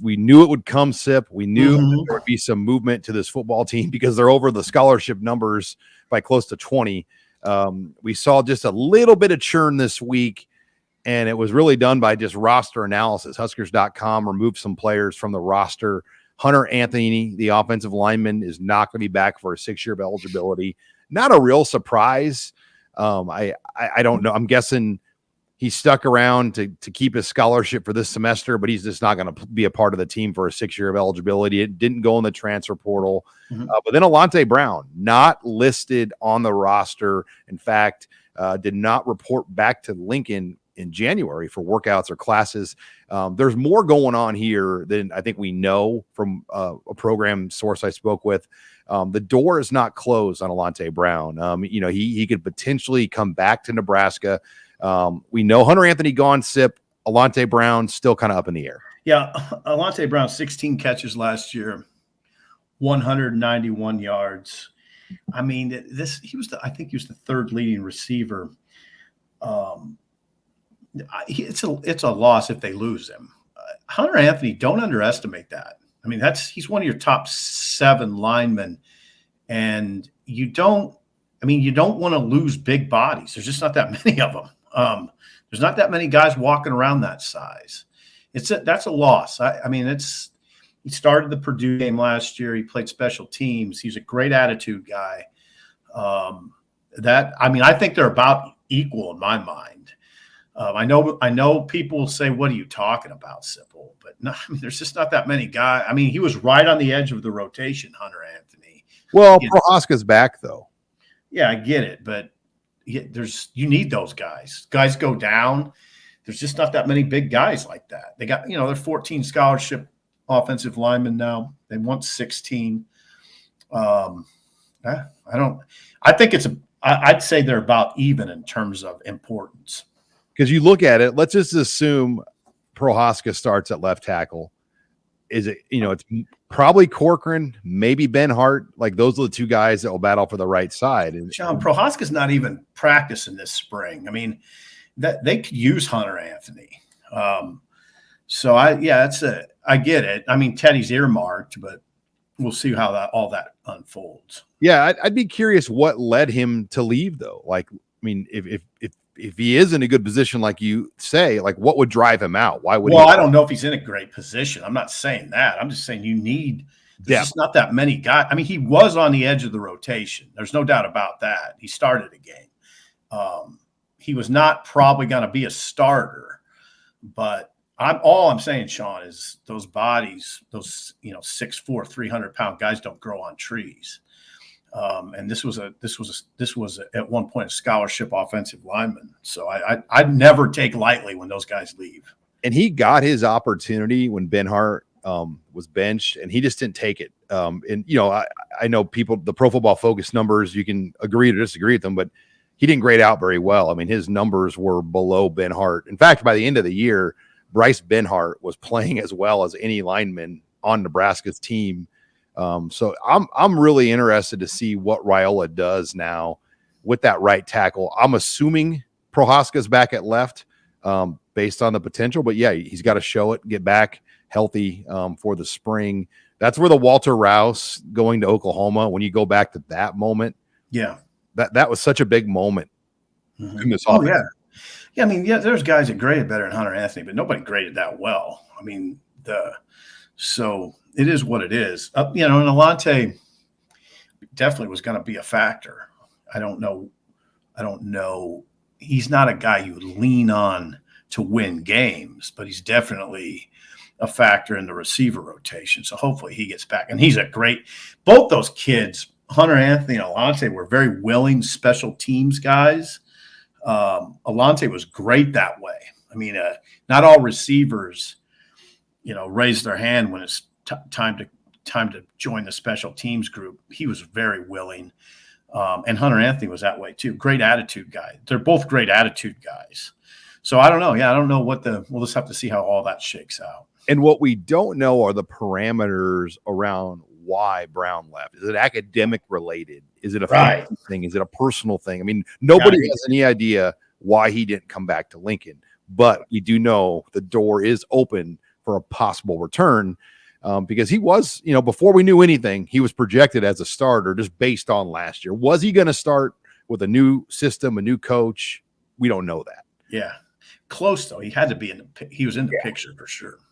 we knew it would come, Sip. We knew Mhm. there would be some movement to this football team because they're over the scholarship numbers by close to 20. We saw just a little bit of churn this week, and it was really done by just roster analysis. Huskers.com removed some players from the roster. Hunter Anthony, the offensive lineman, is not going to be back for a 6-year eligibility. Not a real surprise. I don't know. I'm guessing he stuck around to keep his scholarship for this semester, but he's just not going to be a part of the team for a 6-year of eligibility. It didn't go in the transfer portal. Mhm. But then Alante Brown, not listed on the roster. In fact, did not report back to Lincoln in January for workouts or classes. There's more going on here than I think we know from a program source I spoke with. The door is not closed on Alante Brown. He could potentially come back to Nebraska. We know Hunter Anthony gone, Sip. Alante Brown still kind of up in the air. Yeah, Alante Brown, 16 catches last year, 191 yards. I mean, I think he was the third leading receiver. It's a loss if they lose him. Hunter Anthony, don't underestimate that. I mean, he's one of your top 7 linemen, and you don't want to lose big bodies. There's just not that many of them. There's not that many guys walking around that size. That's a loss. He started the Purdue game last year. He played special teams. He's a great attitude guy. I think they're about equal in my mind. I know people will say, "What are you talking about, Sipple?" But no, there's just not that many guys. I mean, he was right on the edge of the rotation, Hunter Anthony. Well, Prohaska's back though. Yeah, I get it, but you need those guys. Guys go down. There's just not that many big guys like that. They got, they're 14 scholarship offensive linemen now. They want 16. I'd say they're about even in terms of importance. Because you look at it, let's just assume Prohaska starts at left tackle. Is it, it's probably Corcoran, maybe Ben Hart. Like those are the 2 guys that will battle for the right side. And John, Prohaska's not even practicing this spring. I mean, that they could use Hunter Anthony. I get it. I mean, Teddy's earmarked, but we'll see how all that unfolds. Yeah, I'd be curious what led him to leave, though. Like, I mean, if he is in a good position, like you say, like what would drive him out? Why would? Well, I don't know if he's in a great position. I'm not saying that. I'm just saying there's just not that many guys. I mean, he was on the edge of the rotation. There's no doubt about that. He started a game. He was not probably going to be a starter, but all I'm saying, Sean, is those bodies, those 6'4", 300-pound guys don't grow on trees. And this was at one point a scholarship offensive lineman. So I'd never take lightly when those guys leave. And he got his opportunity when Ben Hart was benched, and he just didn't take it. I know people, the Pro Football Focus numbers, you can agree or disagree with them, but he didn't grade out very well. I mean, his numbers were below Ben Hart. In fact, by the end of the year, Bryce Benhart was playing as well as any lineman on Nebraska's team. So I'm really interested to see what Raiola does now with that right tackle. I'm assuming Prohaska's back at left based on the potential, but yeah, he's got to show it, get back healthy for the spring. That's where the Walter Rouse going to Oklahoma, when you go back to that moment. Yeah. That was such a big moment in this offense. offense. Yeah. Yeah. I mean, there's guys that graded better than Hunter Anthony, but nobody graded that well. I mean, so it is what it is. And Alante definitely was going to be a factor. I don't know. He's not a guy you lean on to win games, but he's definitely a factor in the receiver rotation. So hopefully he gets back. And he's both those kids, Hunter Anthony and Alante, were very willing special teams guys. Alante was great that way. I mean, not all receivers, raise their hand when it's time to join the special teams group. He was very willing. And Hunter Anthony was that way too. Great attitude guy. They're both great attitude guys. So I don't know. Yeah, I don't know we'll just have to see how all that shakes out. And what we don't know are the parameters around why Brown left. Is it academic related? Is it a family thing? Is it a personal thing? I mean, nobody has any idea why he didn't come back to Lincoln, but we do know the door is open for a possible return. Because he was, before we knew anything, he was projected as a starter just based on last year. Was he going to start with a new system, a new coach? We don't know that. Yeah. Close, though. He had to be he was in the picture for sure.